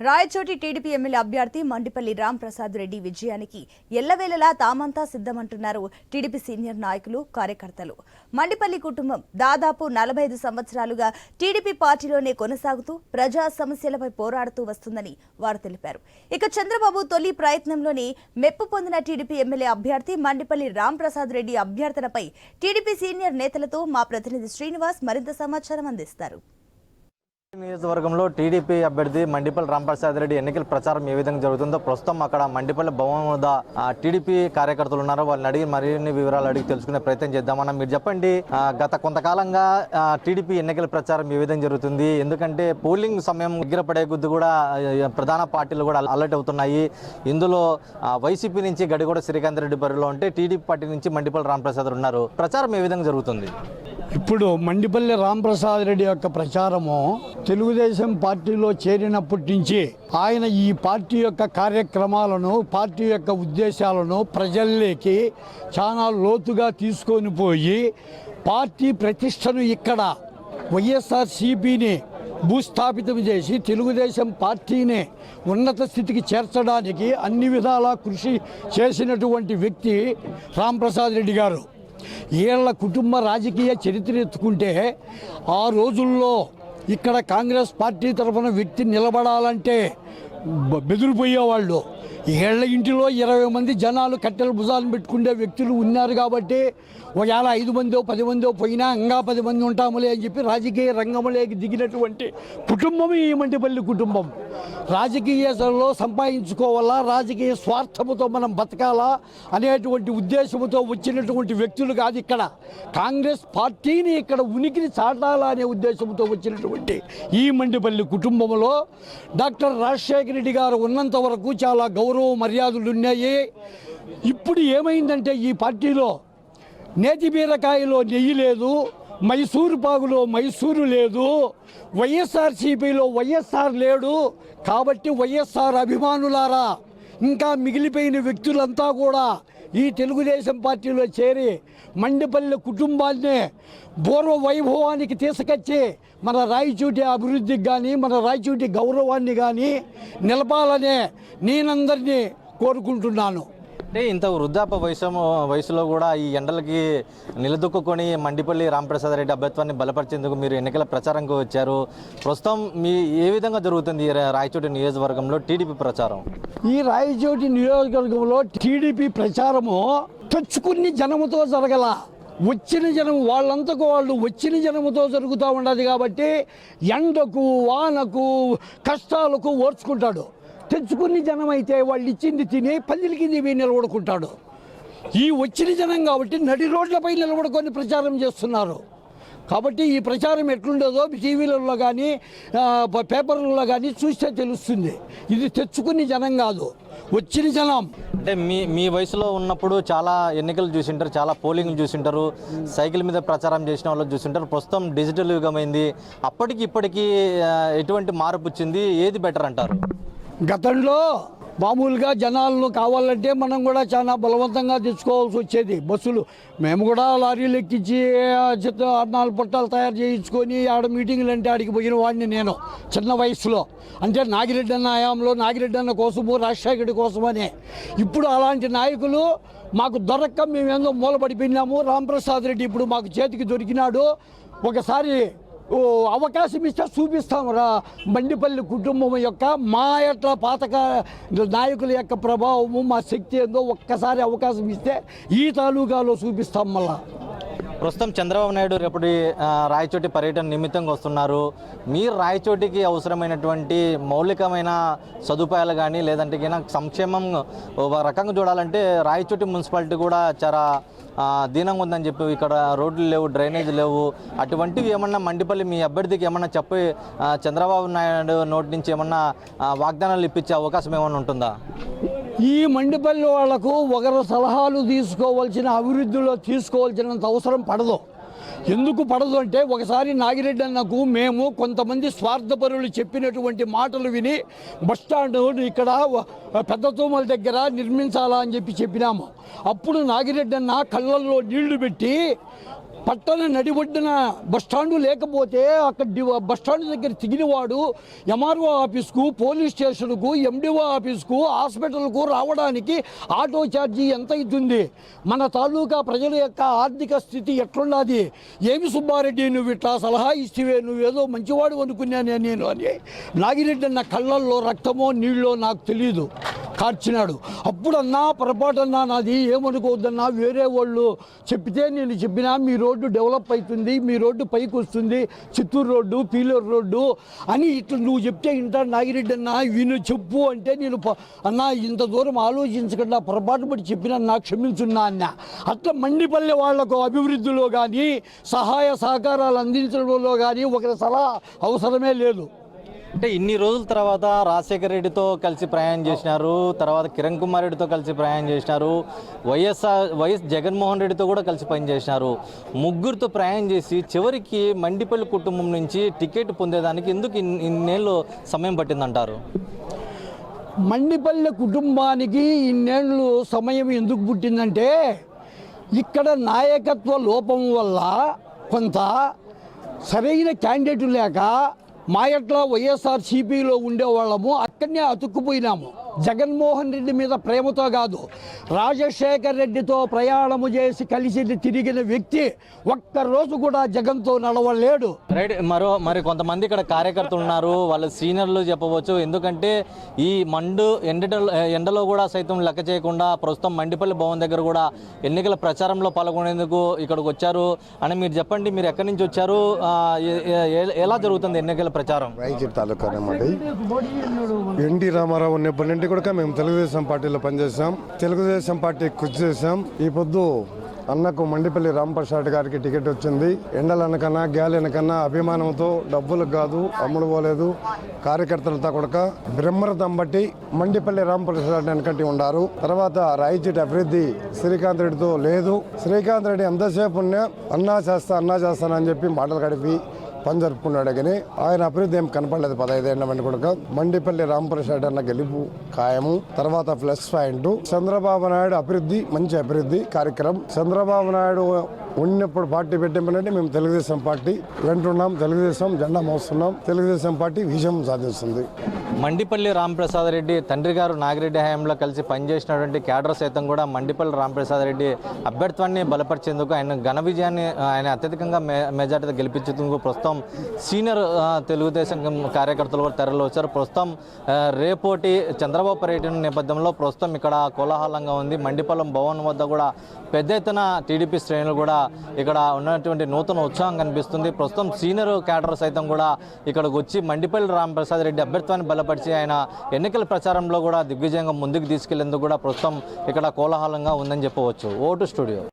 Rayachoti TDP MLA అభ్యర్థి మండిపల్లి రాంప్రసాద్ రెడ్డి విజయానికి ఎల్లవేళలా తామంతా సిద్ధమంటున్నారు టీడీపీ సీనియర్ నాయకులు, కార్యకర్తలు. మండిపల్లి కుటుంబం దాదాపు 45 సంవత్సరాలుగా టీడీపీ పార్టీలోనే కొనసాగుతూ ప్రజా సమస్యలపై పోరాడుతూ వస్తుందని వారు తెలిపారు. ఇక చంద్రబాబు తొలి ప్రయత్నంలోనే మెప్పు పొందిన టీడీపీ ఎమ్మెల్యే అభ్యర్థి మండిపల్లి రాంప్రసాద్ రెడ్డి అభ్యర్థనపై టీడీపీ సీనియర్ నేతలతో మా ప్రతినిధి శ్రీనివాస్ మరింత సమాచారం అందిస్తారు. నియోజకవర్గంలో టీడీపీ అభ్యర్థి మండిపల్లి రాంప్రసాద్ రెడ్డి ఎన్నికల ప్రచారం ఏ విధంగా జరుగుతుందో ప్రస్తుతం అక్కడ మండిపల్లి భవనం వద్ద టీడీపీ కార్యకర్తలు ఉన్నారు. వాళ్ళని అడిగి మరిన్ని వివరాలు అడిగి తెలుసుకునే ప్రయత్నం చేద్దామన్నా. మీరు చెప్పండి, గత కొంతకాలంగా టీడీపీ ఎన్నికల ప్రచారం ఏ విధంగా జరుగుతుంది? ఎందుకంటే పోలింగ్ సమయం దగ్గర పడే కొద్ది కూడా ప్రధాన పార్టీలు కూడా అలర్ట్ అవుతున్నాయి. ఇందులో వైసీపీ నుంచి గడిగూడ శ్రీకాంత్ రెడ్డి బరిలో ఉంటే టీడీపీ పార్టీ నుంచి మండిపల్లి రాంప్రసాద్ ఉన్నారు. ప్రచారం ఏ విధంగా జరుగుతుంది? ఇప్పుడు మండిపల్లి రాంప్రసాద్ రెడ్డి యొక్క ప్రచారము తెలుగుదేశం పార్టీలో చేరినప్పటి నుంచి ఆయన ఈ పార్టీ యొక్క కార్యక్రమాలను, పార్టీ యొక్క ఉద్దేశాలను ప్రజల్లోకి చాలా లోతుగా తీసుకొని పోయి పార్టీ ప్రతిష్టను ఇక్కడ వైఎస్ఆర్సీపీని భూస్థాపితం చేసి తెలుగుదేశం పార్టీని ఉన్నత స్థితికి చేర్చడానికి అన్ని విధాలా కృషి చేసినటువంటి వ్యక్తి రాంప్రసాద్ రెడ్డి గారు. వీళ్ళ కుటుంబ రాజకీయ చరిత్ర ఎత్తుకుంటే ఆ రోజుల్లో ఇక్కడ కాంగ్రెస్ పార్టీ తరఫున వ్యక్తి నిలబడాలంటే బెదిరిపోయేవాళ్ళు. ఏళ్ల ఇంటిలో 20 మంది జనాలు కట్టెల భుజాలను పెట్టుకునే వ్యక్తులు ఉన్నారు కాబట్టి ఒకవేళ 5 మందో 10 మందో పోయినా ఇంకా 10 మంది ఉంటాములే అని చెప్పి రాజకీయ రంగంలోకి దిగినటువంటి కుటుంబం ఈ మండిపల్లి కుటుంబం. రాజకీయాలలో సంపాదించుకోవాలా, రాజకీయ స్వార్థముతో మనం బతకాలా అనేటువంటి ఉద్దేశంతో వచ్చినటువంటి వ్యక్తులు కాదు. ఇక్కడ కాంగ్రెస్ పార్టీని ఇక్కడ ఉనికిని చాటాలా అనే ఉద్దేశంతో వచ్చినటువంటి ఈ మండిపల్లి కుటుంబంలో డాక్టర్ రాజశేఖర రెడ్డి గారు ఉన్నంత వరకు చాలా గౌరవ మర్యాదలు ఉన్నాయి. ఇప్పుడు ఏమైందంటే ఈ పార్టీలో నేతి బీరకాయలో నెయ్యి లేదు, మైసూరు పాగులో మైసూరు లేదు, వైఎస్ఆర్సీపీలో వైఎస్ఆర్ లేడు. కాబట్టి వైఎస్ఆర్ అభిమానులారా, ఇంకా మిగిలిపోయిన వ్యక్తులంతా కూడా ఈ తెలుగుదేశం పార్టీలో చేరి మండిపల్లి కుటుంబాన్ని పూర్వ వైభవానికి తీసుకొచ్చి మన రాయచోటి అభివృద్ధికి కానీ మన రాయచోటి గౌరవాన్ని కానీ నిలపాలనే నేనందరినీ కోరుకుంటున్నాను. అంటే ఇంత వృద్ధాప వయసులో కూడా ఈ ఎండలకి నిలదొక్కుని మండిపల్లి రాంప్రసాద్ రెడ్డి అభ్యర్థాన్ని బలపరిచేందుకు మీరు ఎన్నికల ప్రచారంకి వచ్చారు. ప్రస్తుతం మీ ఏ విధంగా జరుగుతుంది రాయచోటి నియోజకవర్గంలో టీడీపీ ప్రచారం? ఈ రాయచోటి నియోజకవర్గంలో టీడీపీ ప్రచారము తెచ్చుకుని జనముతో జరగల, వచ్చిన జనం వాళ్ళంతకు వాళ్ళు వచ్చిన జనముతో జరుగుతూ ఉండదు. కాబట్టి ఎండకు వానకు కష్టాలకు ఓర్చుకుంటాడు. తెచ్చుకుని జనం అయితే వాళ్ళు ఇచ్చింది తిని పల్లెలకి దివి నిలబడుకుంటాడు. ఈ వచ్చిన జనం కాబట్టి నడి రోడ్లపై నిలబడుకొని ప్రచారం చేస్తున్నారు. కాబట్టి ఈ ప్రచారం ఎట్లుండదో టీవీలలో కానీ పేపర్లలో కానీ చూస్తే తెలుస్తుంది. ఇది తెచ్చుకుని జనం కాదు, వచ్చిన జనం. అంటే మీ వయసులో ఉన్నప్పుడు చాలా ఎన్నికలు చూసింటారు, చాలా పోలింగ్లు చూసింటారు, సైకిల్ మీద ప్రచారం చేసిన వాళ్ళు చూసింటారు. ప్రస్తుతం డిజిటల్ యుగమైంది. అప్పటికి ఇప్పటికీ ఎటువంటి మార్పు వచ్చింది? ఏది బెటర్ అంటారు? గతంలో మామూలుగా జనాలను కావాలంటే మనం కూడా చాలా బలవంతంగా తెచ్చుకోవాల్సి వచ్చేది. బస్సులు మేము కూడా లారీలు ఎక్కించి అన్నాలు పట్టాలు తయారు చేయించుకొని ఆడ మీటింగ్లు అంటే ఆడికి పోయిన వాడిని నేను చిన్న వయసులో. అంటే నాగిరెడ్డి అన్న హయాంలో నాగిరెడ్డి అన్న కోసము, రాజశేఖరుడి కోసమనే. ఇప్పుడు అలాంటి నాయకులు మాకు దొరక్క మేమేందో మూలపడిపోయినాము. రాంప్రసాద్ రెడ్డి ఇప్పుడు మాకు చేతికి దొరికినాడు. ఒకసారి అవకాశం ఇస్తే చూపిస్తాం మండిపల్లి కుటుంబం యొక్క మా యొక్క పాతక నాయకుల యొక్క ప్రభావము, మా శక్తి ఏందో ఒక్కసారి అవకాశం ఇస్తే ఈ తాలూకాలో చూపిస్తాం. మళ్ళా ప్రస్తుతం చంద్రబాబు నాయుడు రేపటి రాయచోటి పర్యటన నిమిత్తంగా వస్తున్నారు. మీరు రాయచోటికి అవసరమైనటువంటి మౌలికమైన సదుపాయాలు కానీ లేదంటే సంక్షేమం ఒక రకంగా చూడాలంటే రాయచోటి మున్సిపాలిటీ కూడా చాలా దీనంగా ఉందని చెప్పి ఇక్కడ రోడ్లు లేవు, డ్రైనేజ్ లేవు. అటువంటివి ఏమన్నా మండిపల్లి మీ అభ్యర్థికి ఏమన్నా చెప్పి చంద్రబాబు నాయుడు నోటి నుంచి ఏమన్నా వాగ్దానాలు ఇప్పించే అవకాశం ఏమన్నా ఉంటుందా? ఈ మండిపల్లి వాళ్లకు ఒకరు సలహాలు తీసుకోవాల్సిన, అభివృద్ధిలో తీసుకోవాల్సినంత అవసరం పడదు. ఎందుకు పడదు అంటే ఒకసారి నాగిరెడ్డి అన్నకు మేము కొంతమంది స్వార్థపరులు చెప్పినటువంటి మాటలు విని బస్టాండ్ ఇక్కడ పెద్ద తూమల దగ్గర నిర్మించాలా అని చెప్పినాము. అప్పుడు నాగిరెడ్డి అన్న కళ్ళల్లో నీళ్లు పెట్టి పట్టణ నడిబొడ్డిన బస్టాండు లేకపోతే అక్కడ బస్టాండ్ దగ్గర తిగినవాడు ఎంఆర్ఓ ఆఫీస్కు, పోలీస్ స్టేషన్కు, ఎండిఓ ఆఫీస్కు, హాస్పిటల్కు రావడానికి ఆటో ఛార్జీ ఎంత అవుతుంది? మన తాలూకా ప్రజల యొక్క ఆర్థిక స్థితి ఎట్లున్నది? ఏమి సుబ్బారెడ్డి నువ్వు ఇట్లా సలహా ఇస్తే నువ్వేదో మంచివాడు అనుకున్నానే నేను అని నాగిరెడ్డి అన్న కళ్ళల్లో రక్తమో నీళ్ళో నాకు తెలియదు కార్చినాడు. అప్పుడన్నా పొరపాటన్నా నాది ఏమనుకోవద్దన్నా, వేరే వాళ్ళు చెప్తే నేను చెప్పినా మీ రోడ్డు డెవలప్ అవుతుంది, మీ రోడ్డు పైకి వస్తుంది, చిత్తూరు రోడ్డు, పీలూరు రోడ్డు అని ఇట్లా నువ్వు చెప్తే వింటాడు నాగిరెడ్డి అన్న. విను చెప్పు అంటే నేను అన్నా ఇంత దూరం ఆలోచించకుండా పొరపాటు పడి చెప్పినా నాకు క్షమించున్నా అన్న. అట్లా మండిపల్లె వాళ్లకు అభివృద్ధిలో కానీ సహాయ సహకారాలు అందించడంలో కానీ ఒకరి సలహా అవసరమే లేదు. అంటే ఇన్ని రోజుల తర్వాత రాజశేఖర రెడ్డితో కలిసి ప్రయాణం చేసినారు, తర్వాత కిరణ్ కుమార్ రెడ్డితో కలిసి ప్రయాణం చేసినారు, వైఎస్ జగన్మోహన్ రెడ్డితో కూడా కలిసి పనిచేసినారు. ముగ్గురితో ప్రయాణం చేసి చివరికి మండిపల్లి కుటుంబం నుంచి టికెట్ పొందేదానికి ఎందుకు ఇన్నేళ్ళు సమయం పట్టిందంటారు? మండిపల్లి కుటుంబానికి ఇన్నేళ్ళు సమయం ఎందుకు పుట్టిందంటే ఇక్కడ నాయకత్వ లోపం వల్ల కొంత సరైన క్యాండిడేట్ లేక మాయట్ల వైఎస్ఆర్సీపీలో ఉండేవాళ్ళము అక్కడనే అతుక్కుపోయినాము. జగన్మోహన్ రెడ్డి మీద ప్రేమతో కాదు, రాజశేఖర్ రెడ్డితో ప్రయాణము చేసి కలిసి తిరిగిన వ్యక్తి ఒక్కరోజు కూడా జగన్తో నడవలేడు. రైట్. మరి కొంతమంది ఇక్కడ కార్యకర్తలు ఉన్నారు, వాళ్ళ సీనియర్లు చెప్పవచ్చు. ఎందుకంటే ఈ ఎండలో కూడా సైతం లెక్క చేయకుండా ప్రస్తుతం మండిపల్లి భవన్ దగ్గర కూడా ఎన్నికల ప్రచారంలో పాల్గొనేందుకు ఇక్కడికి వచ్చారు అని మీరు చెప్పండి. మీరు ఎక్కడి నుంచి వచ్చారు, ఎలా జరుగుతుంది ఎన్నికల ప్రచారం? రాయచూరు తాలూకా ఎన్టీ రామారావు ఉన్నప్పటి నుండి కూడా మేము తెలుగుదేశం పార్టీలో పనిచేసాం. తెలుగుదేశం పార్టీ కృషి చేసాం. ఈ పొద్దు అన్నకు మండిపల్లి రాంప్రసాద్ గారికి టికెట్ వచ్చింది. ఎండలనకన్నా గ్యాలెనకన్నా అభిమానంతో, డబ్బులకు కాదు, అమ్ముడు పోలేదు. కార్యకర్తలతో కూడా బ్రహ్మరథం బట్టి మండిపల్లి రాంప్రసాద్ వెనకట్టి ఉన్నారు. తర్వాత రాయచూటి అభివృద్ధి శ్రీకాంత్ రెడ్డితో లేదు. శ్రీకాంత్ రెడ్డి ఎంతసేపు ఉన్నా అన్నా చేస్తానని చెప్పి మాటలు గడిపి పని జరుపుకున్నాడు. కానీ ఆయన అభివృద్ధి ఏం కనపడలేదు 15 ఏళ్ల మంది కూడా. మండిపల్లి రాంప్రసాద్ అన్న గెలుపు ఖాయము. తర్వాత ప్లస్ పాయింట్ చంద్రబాబు నాయుడు అభివృద్ధి, మంచి అభివృద్ధి కార్యక్రమం. చంద్రబాబు నాయుడు ఉన్నప్పుడు పార్టీ పెట్టింపనంటే మేము తెలుగుదేశం పార్టీ వెంటున్నాం, తెలుగుదేశం జెండా మోస్తున్నాం, తెలుగుదేశం పార్టీ విజయం సాధిస్తుంది. మండిపల్లి రాంప్రసాద్ రెడ్డి తండ్రి గారు నాగిరెడ్డి హయాంలో కలిసి పనిచేసినటువంటి క్యాడర్ సైతం కూడా మండిపల్లి రాంప్రసాద్ రెడ్డి అభ్యర్థిత్వాన్ని బలపరిచేందుకు, ఆయన ఘన విజయాన్ని ఆయన అత్యధికంగా మెజార్టీతో గెలిపించేందుకు ప్రస్తుతం సీనియర్ తెలుగుదేశం కార్యకర్తలు కూడా తెరలో వచ్చారు. ప్రస్తుతం రేపోటి చంద్రబాబు పర్యటన నేపథ్యంలో ప్రస్తుతం ఇక్కడ కోలాహలంగా ఉంది. మండిపల్లి భవన్ వద్ద కూడా పెద్ద ఎత్తున టీడీపీ శ్రేణులు కూడా ఇక్కడ ఉన్నటువంటి నూతన ఉత్సాహం కనిపిస్తుంది. ప్రస్తుతం సీనియర్ క్యాడర్ సైతం కూడా ఇక్కడికి వచ్చి మండిపల్లి రాంప్రసాద్ రెడ్డి అభ్యర్థిత్వాన్ని బలపరిచి ఆయన ఎన్నికల ప్రచారంలో కూడా దిగ్విజయంగా ముందుకు తీసుకెళ్లేందుకు కూడా ప్రస్తుతం ఇక్కడ కోలాహలంగా ఉందని చెప్పవచ్చు. Vote studio.